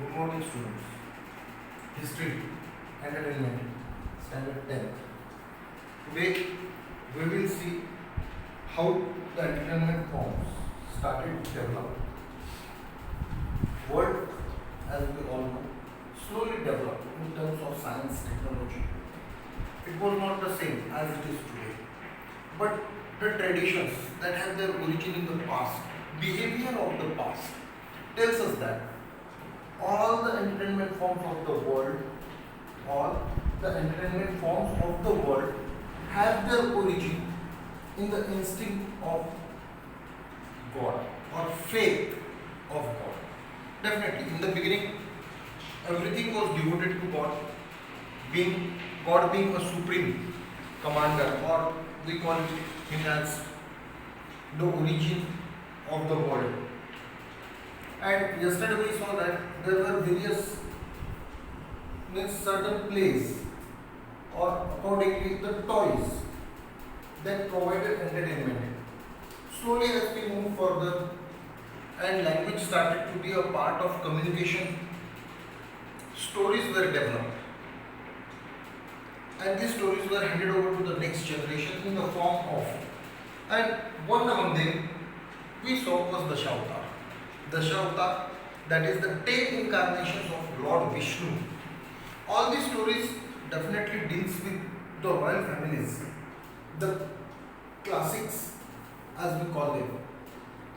Good morning, students. History, entertainment, standard 10. Today, we will see how the entertainment forms started to develop. World, as we all know, slowly developed in terms of science, technology. It was not the same as it is today. But the traditions that have their origin in the past, behavior of the past, tells us that all the entertainment forms of the world, all the entertainment forms of the world have their origin in the instinct of God or faith of God. Definitely, in the beginning, everything was devoted to God, being God being a supreme commander, or we call him as the origin of the world. And yesterday we saw that there were various means certain plays or accordingly the toys that provided entertainment. Slowly as we move further and language started to be a part of communication, stories were developed. And these stories were handed over to the next generation in the form of, and one among them we saw was Dashavatar. Dashavatar, that is the 10 incarnations of Lord Vishnu. All these stories definitely deals with the royal families, the classics as we call them,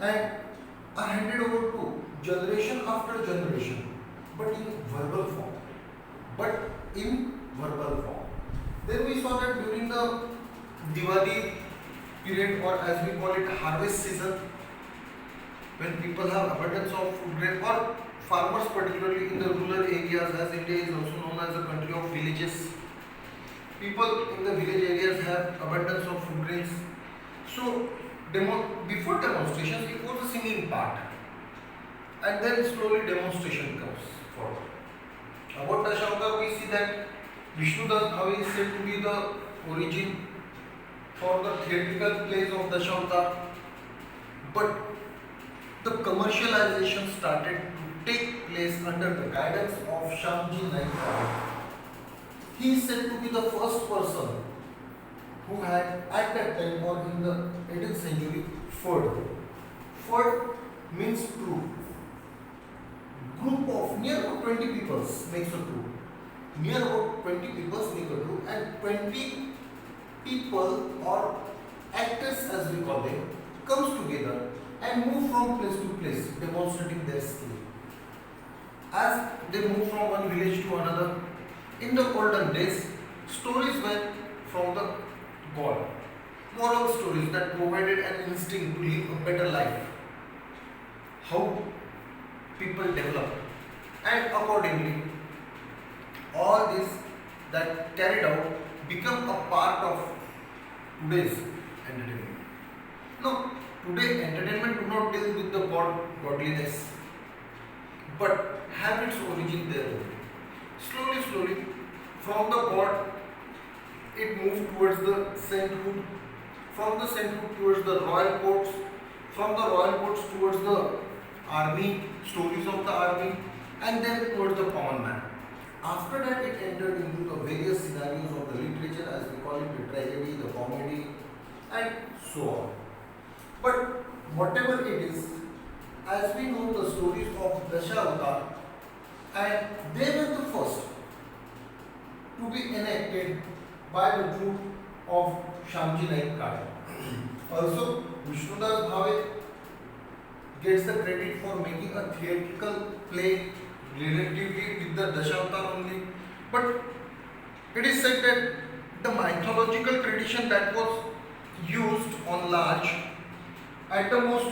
and are handed over to generation after generation, but in verbal form. But in verbal form. Then we saw that during the Diwali period, or as we call it harvest season, when people have abundance of food grain, or farmers particularly in the rural areas, as India is also known as a country of villages, people in the village areas have abundance of food grains. So before demonstrations it was a singing part, and then slowly demonstration comes forward. About Dashavatar we see that Vishnudas Bhave is said to be the origin for the theatrical plays of Dashavatar, but the commercialization started to take place under the guidance of Shyamji Naik. He is said to be the first person who had at that time or in the 18th century Ferd. Ferd means troop. Group of near about 20 people makes a troop. Near about 20 people make a troop, and 20 people or actors as we call them comes together and move from place to place demonstrating their skill. As they move from one village to another, in the olden days, stories were from the God. Moral stories that provided an instinct to live a better life. How people develop. And accordingly, all this that carried out become a part of today's entertainment. Now, today entertainment do not deal with the godliness, but have its origin there only. Slowly, from the God, it moved towards the sainthood, from the sainthood towards the royal courts, from the royal courts towards the army, stories of the army, and then towards the common man. After that, it entered into the various scenarios of the literature, as we call it, the tragedy, the comedy, and so on. But whatever it is, as we know the stories of Dashavatar, and they were the first to be enacted by the group of Shyamji Naik Kale. Also, Vishnudas Bhave gets the credit for making a theatrical play relatively with the Dashavatar only. But it is said that the mythological tradition that was used on large at the most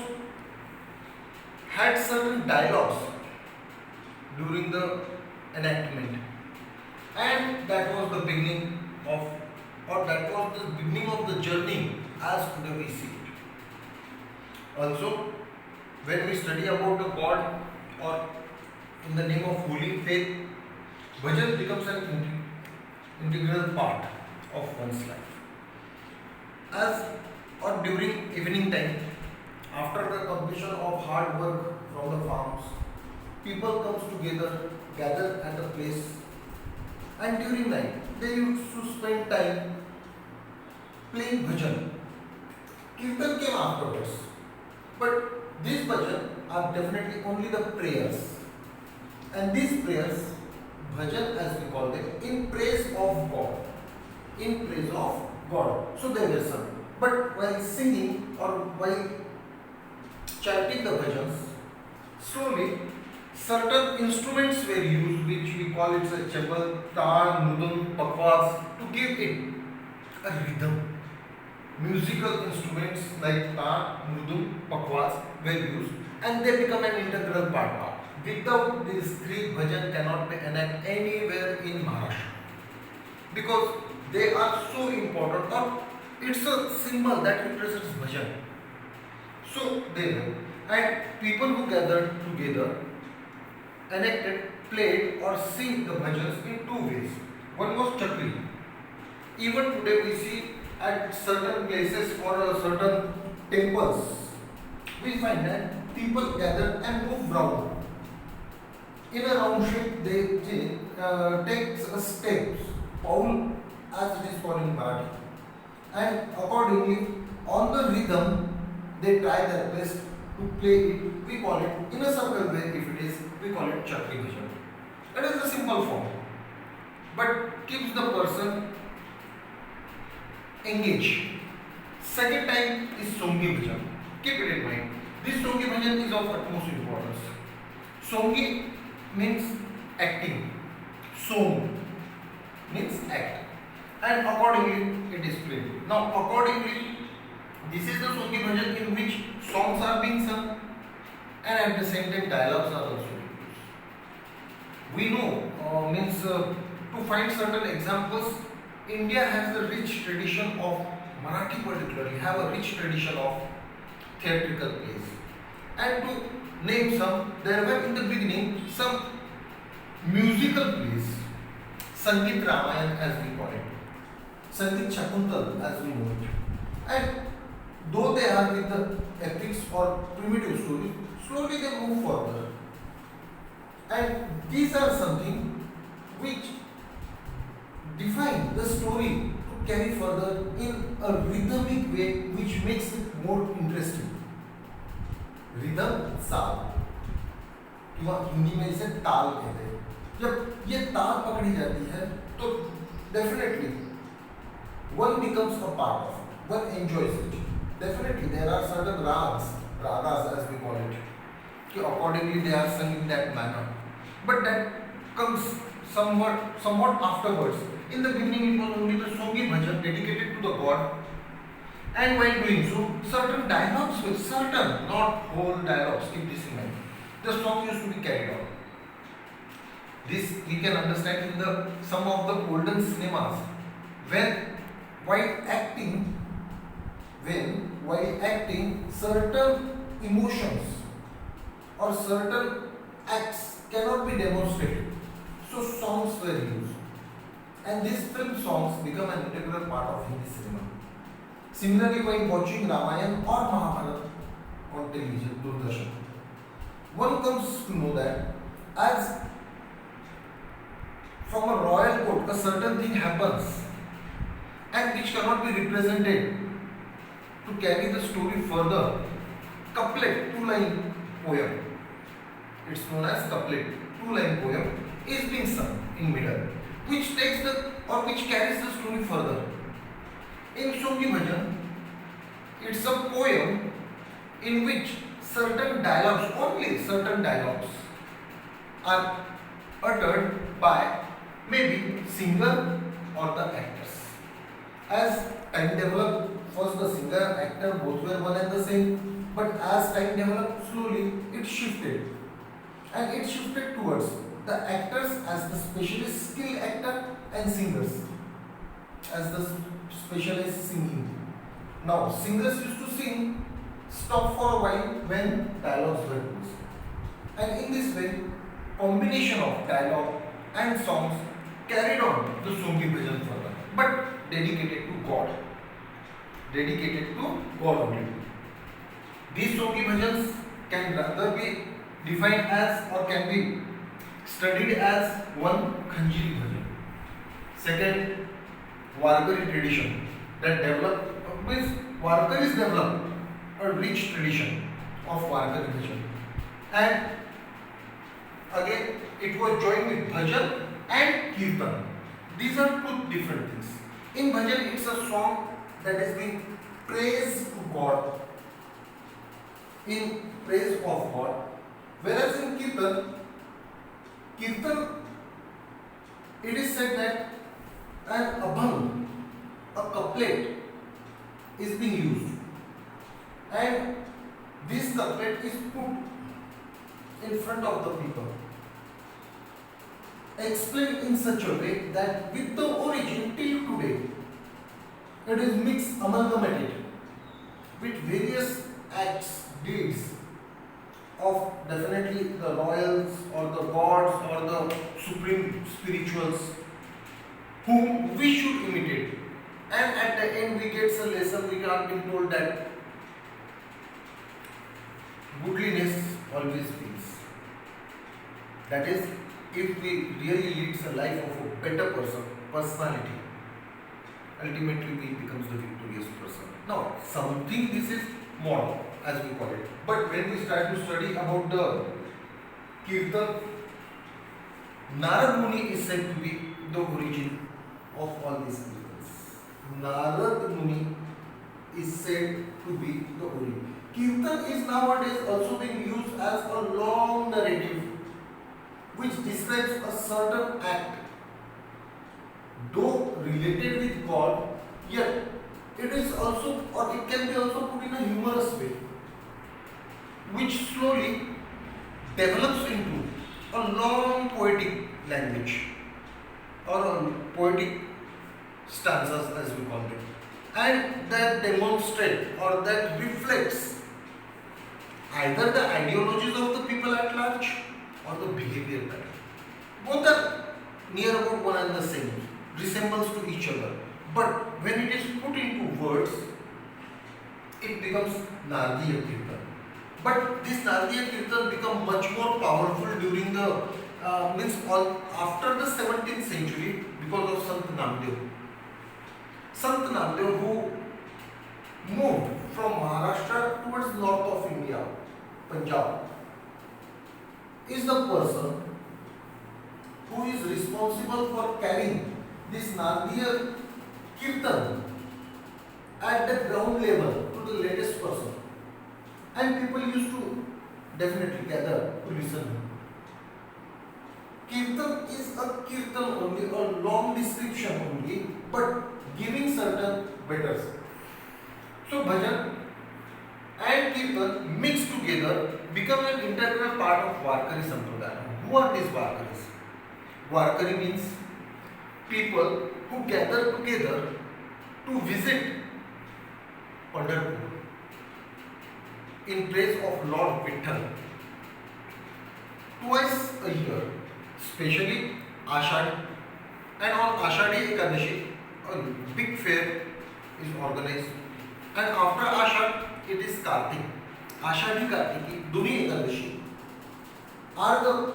had certain dialogues during the enactment, and that was the beginning of, or that was the beginning of the journey as today we see it. Also, when we study about the God or in the name of holy faith, bhajan becomes an integral part of one's life. As or during evening time, after the completion of hard work from the farms, people comes together, gather at a place, and during night they used to spend time playing bhajan. Kirtan came afterwards, but these bhajan are definitely only the prayers, and these prayers, bhajan as we call them, in praise of God, in praise of God. So they were sung. But while singing or while chanting the bhajans, slowly certain instruments were used, which we call it a chabal, tal, mudum, pakwas, to give it a rhythm. Musical instruments like tal, mudum, pakwas were used, and they become an integral part now. Without these three, bhajan cannot be enacted anywhere in Maharashtra because they are so important, or it's a symbol that represents bhajan. So they were, and people who gathered together enacted, played or sing the bhajans in two ways. One was chakri. Even today we see at certain places or certain temples, we find that people gather and move round. In a round shape, they take steps, paul as it is called in Marathi, and accordingly on the rhythm they try their best to play it. We call it in a circle way. If it is, we call it chakri bhajan. It is a simple form, but keeps the person engaged. Second time is songi bhajan. Keep it in mind. This songi bhajan is of utmost importance. Songi means acting. Song means act, and accordingly it is played. Now accordingly, this is the songi bhajan in which songs are being sung, and at the same time dialogues are also used. We know to find certain examples, India has a rich tradition of Marathi particularly have a rich tradition of theatrical plays. And to name some, there were in the beginning some musical plays, Sangeet Ramayan as we call it, Sangeet Shakuntal as we know it. And though they are with the epics or primitive story, slowly they move further. And these are something which define the story to carry further in a rhythmic way which makes it more interesting. Rhythm साल किंवा हिंदी में इसे ताल कहते हैं. जब ये ताल पकड़ी जाती है तो definitely one becomes a part of it, one enjoys it. Definitely there are certain ragas as we call it, accordingly they are sung in that manner, but that comes somewhat afterwards. In the beginning it was only the songi bhajan dedicated to the god, and while doing so, certain dialogues were certain, not whole dialogues, keep this in mind. The song used to be carried on. This we can understand in some of the golden cinemas, while acting, certain emotions or certain acts cannot be demonstrated. So songs were used, and these film songs become an integral part of Hindi cinema. Similarly, while watching Ramayana or Mahabharata on television, Doordarshan, one comes to know that as from a royal court, a certain thing happens and which cannot be represented. To carry the story further, couplet, two-line poem, it's known as couplet, two-line poem is being sung in middle, which carries the story further. In Songi Bhajan, it's a poem in which certain dialogues, only certain dialogues, are uttered by maybe singer or the actors. As time developed, first the singer and actor both were one and the same, but as time developed, slowly it shifted. And it shifted towards the actors as the specialist skilled actor and singers as the specialist singing. Now, singers used to sing, stop for a while when dialogues were used. And in this way, combination of dialogue and songs carried on the Songi Bhajan further, but dedicated to God. Dedicated to God only. These Songi Bhajans can rather be defined as or can be studied as one Khanjiri bhajan. Second, Warkari tradition that developed means Warkaris developed a rich tradition of Warkari bhajan, and again it was joined with bhajan and kirtan. These are two different things. In bhajan, it's a song that is being praise to God, in praise of God, whereas in kirtan it is said that an abhang, a couplet, is being used, and this couplet is put in front of the people, explained in such a way that with the origin till today it is mixed, amalgamated with various acts, deeds of definitely the royals or the gods or the supreme spirituals whom we should imitate. And at the end we get a lesson, we are being told that goodliness always wins. That is, if we really lead a life of a better personality, ultimately we becomes the victorious person. Now, something this is model as we call it. But when we start to study about the Kirtan, Narad Muni is said to be the origin of all these kirtans. Narad Muni is said to be the origin. Kirtan is nowadays also being used as a long narrative which describes a certain act, though related with God, yet it is also, or it can be also put in a humorous way, which slowly develops into a long poetic language or a poetic stanzas as we call it, and that demonstrate or that reflects either the ideologies of the people at large or the behavior pattern. Both are near about one and the same, resembles to each other. But when it is put into words, it becomes Nardiya Kirtan. But this Nardiya Kirtan become much more powerful during the after the 17th century because of Sant Namdev. Sant Namdev, who moved from Maharashtra towards north of India, Punjab, is the person who is responsible for carrying this Nardiya Kirtan at the ground level to the latest person, and people used to definitely gather to listen. Kirtan is a kirtan only, a long description only, but giving certain betters. So bhajan and kirtan mixed together become an integral part of Warkari Sampradaya. Who are these Warkaris? Warkari means people who gather together to visit Pandharpur in praise of Lord Vitthal twice a year, especially Ashadhi, and on Ashadhi Ekadashi a big fair is organized, and after Ashadh it is Kartik. Ashadhi Kartiki, Duni Ekadashi are the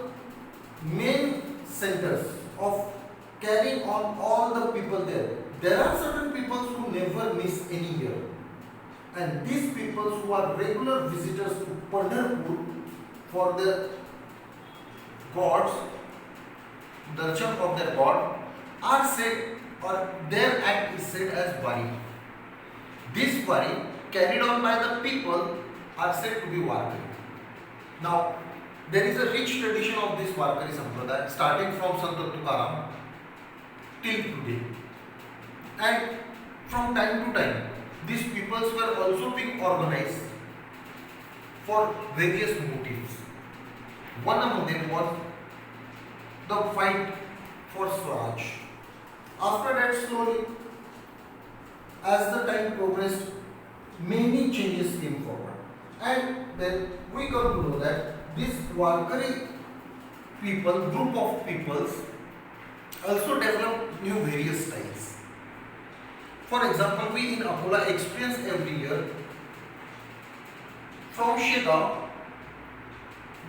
main centers of carrying on all the people there. There are certain people who never miss any year, and these people who are regular visitors to Pandharpur for the gods, darshan of their god, are said, or their act is said as Vari. This Vari carried on by the people are said to be Warkari. Now, there is a rich tradition of this Warkari Sampradaya starting from Sant Tukaram till today. And from time to time, these peoples were also being organized for various motives. One among them was the fight for Swaraj. After that, slowly, as the time progressed, many changes came forward. And then we got to know that this Warkari people, group of peoples, also developed new various styles. For example, we in Akola experience every year from Shida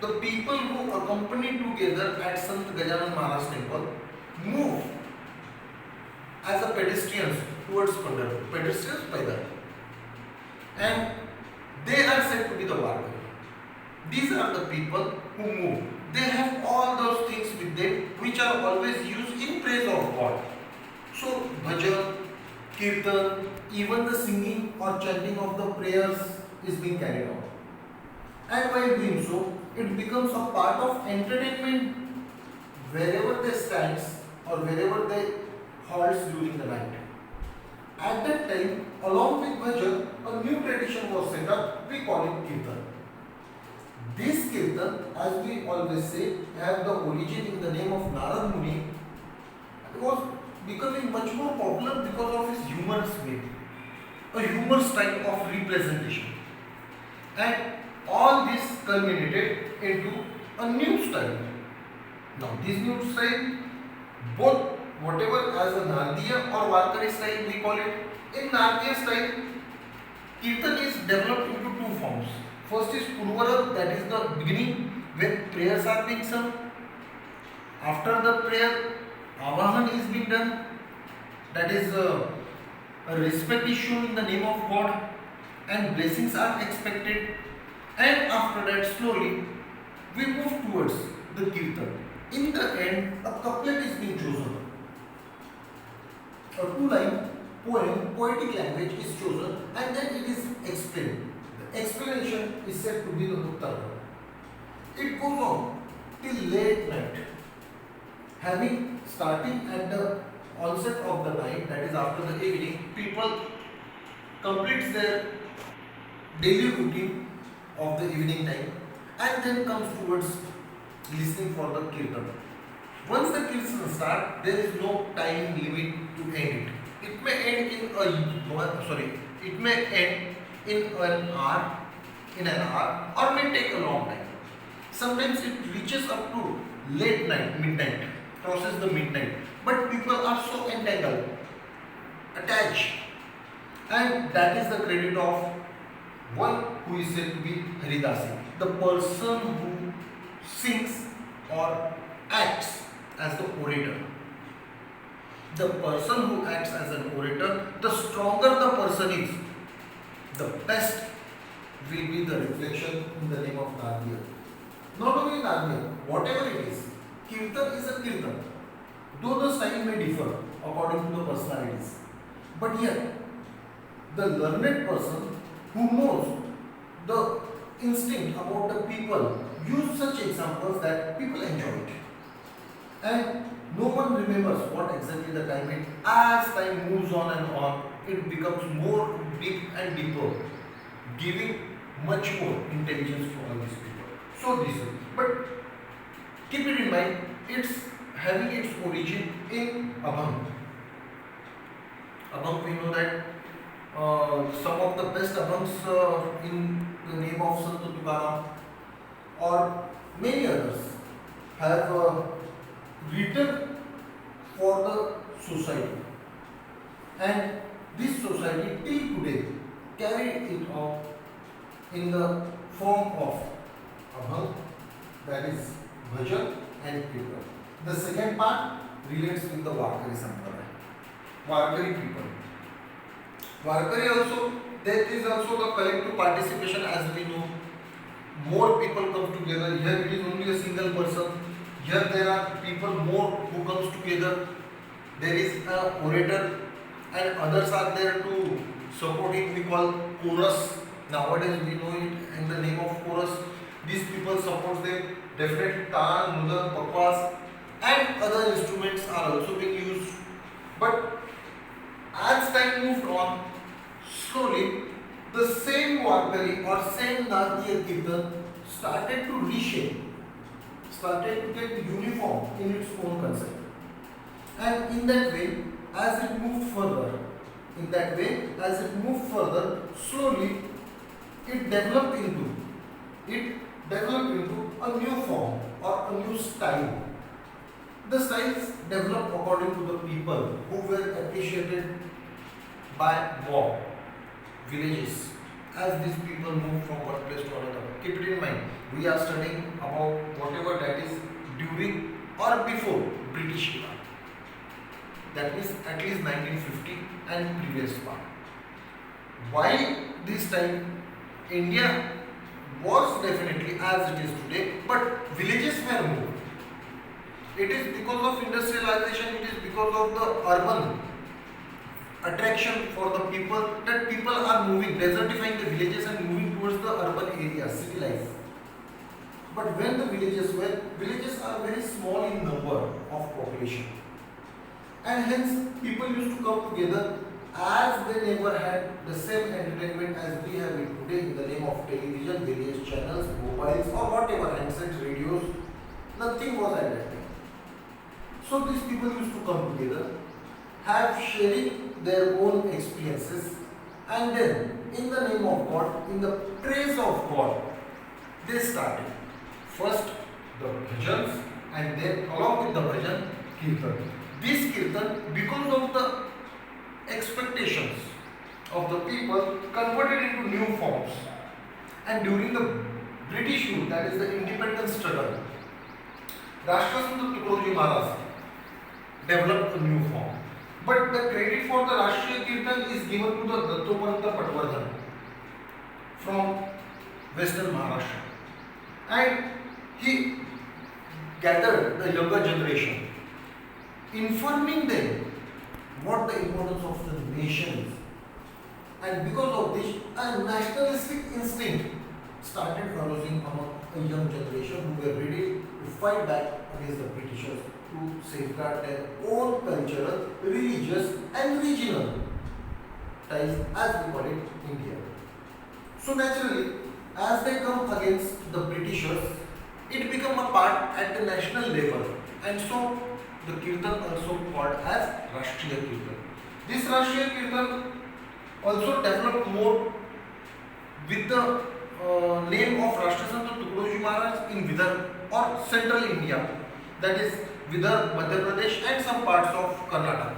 the people who accompany together at Sant Gajanan Maharaj temple move as a pedestrians towards Pandharpur. Pedestrians paidal, and they are said to be the Varkari. These are the people who move. They have all those things with them which are always used in praise of God. So bhajan, kirtan, even the singing or chanting of the prayers is being carried out. And while doing so, it becomes a part of entertainment wherever they stand or wherever they halts during the night. At that time, along with bhajan, a new tradition was set up. We call it kirtan. This kirtan, as we always say, have the origin in the name of Narad Muni. It was becoming much more popular because of his humorous way, a humorous type of representation. And all this culminated into a new style. Now, this new style, both whatever as a Nardiya or Varkari style we call it, in Nardiya style, kirtan is developed into two forms. First is Purvarad, that is the beginning when prayers are being sung. After the prayer, Avahan is being done, that is a respect is shown in the name of God and blessings are expected. And after that, slowly we move towards the kirtan. In the end, a couplet is being chosen. A two-line poem, poetic language is chosen, and then it is explained. The explanation is said to be the Uttara. It goes on till late night, having starting at the onset of the night, that is after the evening, people completes their daily routine of the evening time and then comes towards listening for the kirtan. Once the kirtan starts, there is no time limit to end it. It may end in an hour, or may take a long time. Sometimes it reaches up to late night, midnight, crosses the midnight. But people are so entangled, attached, and that is the credit of one who is said to be Haridasi, the person who sings or acts as the orator. The person who acts as an orator, the stronger the person is, the best will be the reflection in the name of Nardiya. Not only Nardiya, whatever it is, kirtan is a kirtan, though the style may differ according to the personalities. But yet, the learned person who knows the instinct about the people use such examples that people enjoy it. And no one remembers what exactly the time is. As time moves on, it becomes more deep and deeper, giving much more intelligence to all these people. So this is, but keep it in mind, it's having its origin in Abhang. Abhang, we know that some of the best Abhangs in the name of Sant Tukaram or many others have written for the society, and this society till today carried it out in the form of Abhang, that is bhajan and kirtan. The second part relates with the Varkari Sampradaya, Varkari people. Varkari also, there is also the collective participation, as we know. More people come together. Here it is only a single person. Here there are people more who comes together. There is a orator and others are there to support it. We call chorus. Nowadays we know it in the name of chorus. These people support them. Definitely taan, mudar, bakwas and other instruments are also being used. But as time moved on, slowly the same Varkari or same Nardiya Kirtan started to reshape, started to get uniform in its own concept. And in that way, as it moved further, slowly it developed into a new form or a new style. The styles developed according to the people who were appreciated by mob, villages, as these people move from one place to another. Keep it in mind, we are studying about whatever that is during or before British era. That means at least 1950 and previous part. Why this time India was definitely as it is today, but villages were moved. It is because of industrialization, it is because of the urban attraction for the people that people are moving, desertifying the villages and moving towards the urban areas, city life. But when the villages are very small in number of population, and hence people used to come together as they never had the same entertainment as we have it today in the name of television, various channels, mobiles or whatever, handsets, radios, nothing was at that time. So these people used to come together, have sharing their own experiences, and then in the name of God, in the praise of God, they started. First the bhajans and then along with the bhajan, kirtan. This kirtan, because of the expectations of the people, converted into new forms. And during the British rule, that is the independence struggle, Rashtrasandra Tukadoji Maharaj developed a new form. But the credit for the Rashtriya Kirtan is given to the Dattopanta Patwardhan from Western Maharashtra. And he gathered the younger generation, informing them what the importance of the nation is. And because of this, a nationalistic instinct started arising among a young generation who were ready to fight back against the Britishers to safeguard their own cultural, religious and regional ties, as we call it, India. So naturally, as they come against the Britishers, it become a part at the national level, and so the Kirtan also called as Rashtriya Kirtan. This Rashtriya Kirtan also developed more with the name of Rashtrasandra Tukadoji Maharaj in Vidarbha or central India, that is Vidarbha, Madhya Pradesh and some parts of Karnataka.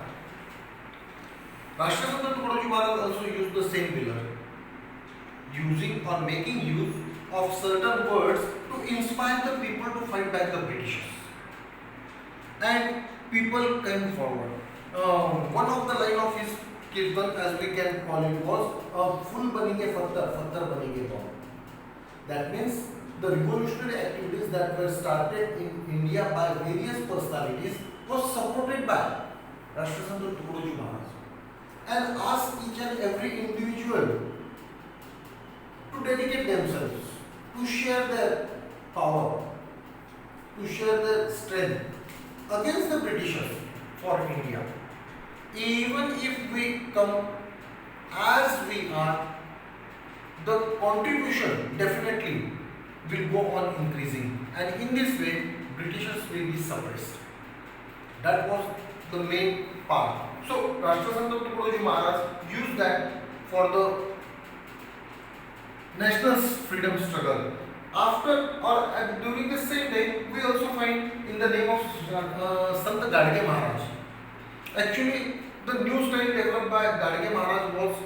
Rashtrasandra Tukadoji Maharaj also used the same pillar, using or making use of certain words to inspire the people to fight back the Britishers. And people came forward. One of the line of his kirtan, as we can call it, was "Phul banenge fattar, fattar banenge bomb." That means the revolutionary activities that were started in India by various personalities was supported by Rashtrasandra Tukadoji Maharaj and asked each and every individual to dedicate themselves, to share their power, to share their strength against the Britishers for India. Even if we come as we are, the contribution definitely will go on increasing, and in this way Britishers will be suppressed. That was the main part. So Rashtrasandra Tukadoji Maharaj used that for the national freedom struggle. After or during the same day, we also find in the name of Sant Gadge Maharaj. Actually, the new style developed by Gadge Maharaj was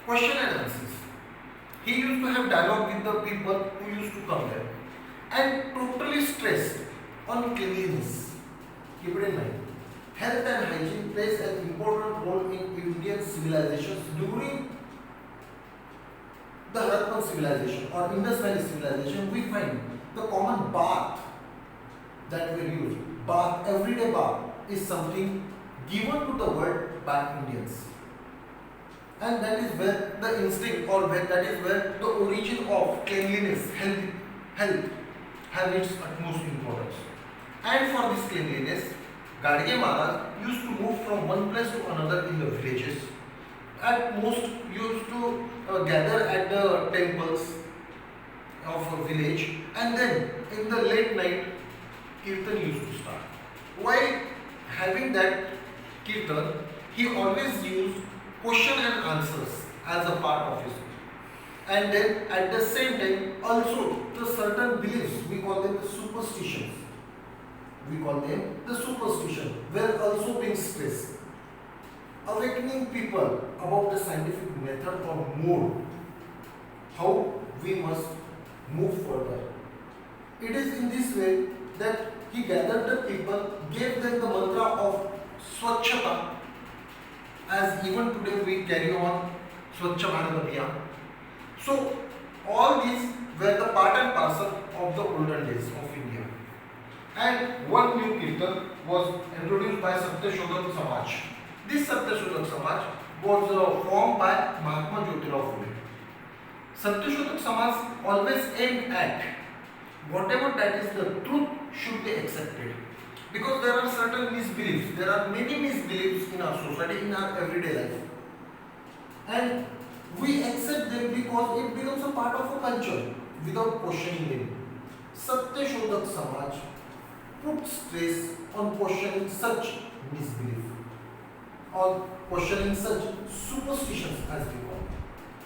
question and answers. He used to have dialogue with the people who used to come there and totally stressed on cleanliness. Keep it in mind. Health and hygiene plays an important role in Indian civilizations during the Harappan civilization or Indus Valley civilization. We find the common bath that we use, bath, everyday bath, is something given to the world by Indians. And that is where the instinct or where that is where the origin of cleanliness, health have its utmost importance. And for this cleanliness, Gadge Maharaj used to move from one place to another in the villages. At most used to gather at the temples of a village, and then in the late night kirtan used to start. While having that kirtan, he always used question and answers as a part of his. And then at the same time also the certain beliefs, we call them the superstitions. We call them the superstition, were also being stressed. Awakening people about the scientific method or mode how we must move further. It is in this way that he gathered the people, gave them the mantra of Swachhata, as even today we carry on Swachh Bharat Abhiyan. So all these were the part and parcel of the olden days of India. And one new kirtan was introduced by Satyashodhak Samaj. This Satyashodhak Samaj was formed by Mahatma Jyotirao Phule. Satyashodhak Samaj always aimed at whatever that is the truth should be accepted. Because there are certain misbeliefs, there are many misbeliefs in our society, in our everyday life. And we accept them because it becomes a part of a culture without questioning them. Satyashodhak Samaj put stress on questioning such misbelief, on questioning such superstitions as we call.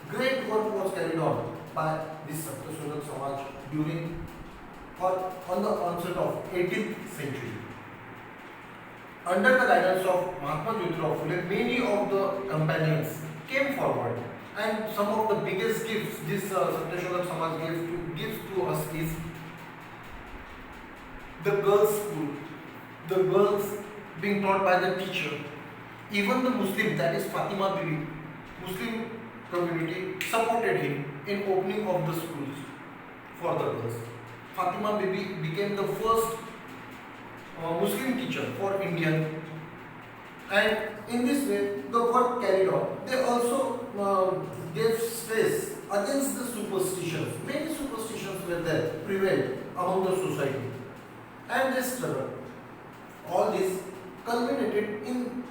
Great work was carried on by this Satyashodhak Samaj during or on the onset of 18th century. Under the guidance of Mahatma Jyotirao Phule, many of the companions came forward, and some of the biggest gifts this Satyashodhak Samaj gives to us is the girls' school, the girls being taught by the teacher. Even the Muslim, that is Fatima Bibi, Muslim community supported him in opening of the schools for the girls. Fatima Bibi became the first Muslim teacher for Indian, and in this way the work carried on. They also gave stress against the superstitions. Many superstitions were there, prevailed among the society, and they struggled. All this culminated in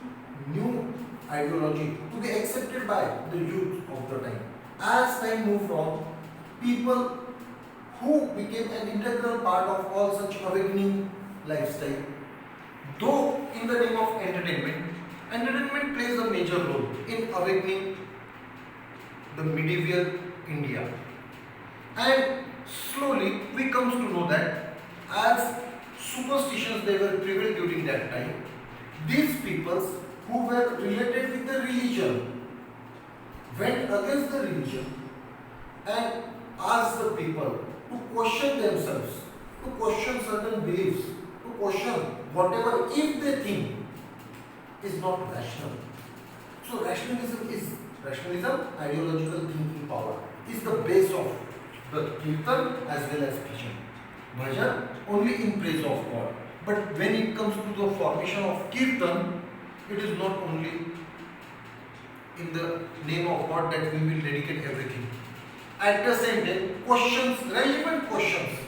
new ideology to be accepted by the youth of the time. As time moved on, people who became an integral part of all such awakening lifestyle, though in the name of entertainment, entertainment plays a major role in awakening the medieval India. And slowly we come to know that as superstitions they were prevalent during that time, these peoples who were related with the religion went against the religion and asked the people to question themselves, to question certain beliefs, to question whatever if they think is not rational. So rationalism, ideological thinking power, is the base of the kirtan as well as bhajan. Bhajan only in praise of God. But when it comes to the formation of kirtan, it is not only in the name of God that we will dedicate everything. At the same time, questions, relevant questions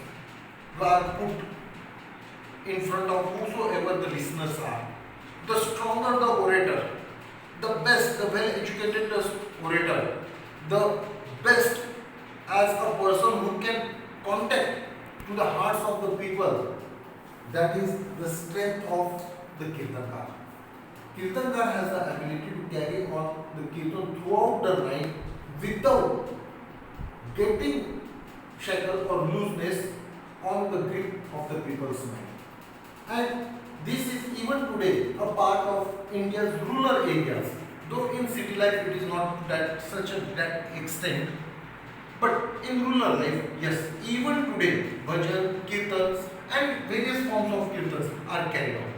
are put in front of whosoever the listeners are. The stronger the orator, the best, the well-educated orator, the best as a person who can contact to the hearts of the people, that is the strength of the Kirtankar. Kirtankar has the ability to carry on the Kirtan throughout the night without getting shackle or looseness on the grip of the people's mind. And this is even today a part of India's rural areas. Though in city life it is not that extent, but in rural life, yes, even today bhajan, kirtans and various forms of kirtans are carried on.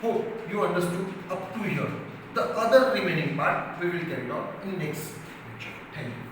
Hope you understood up to here. The other remaining part we will carry on in next lecture. Thank you.